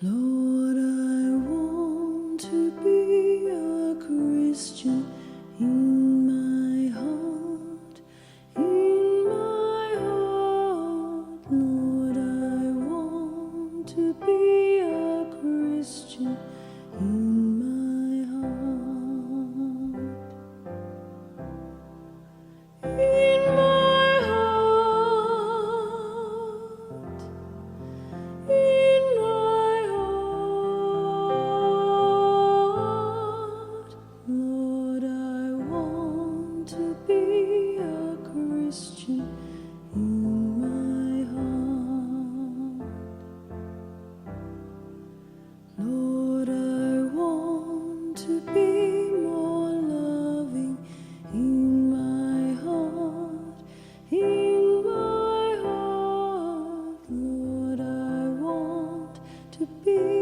Lord, I want to be a Christian in my heart, in my heart. Lord, I want to be a Christian in my heart, in my heart, in my heart. Lord, I want to be a Christian in my heart. Lord, I want to be more loving in my heart, in my heart. Lord, I want to be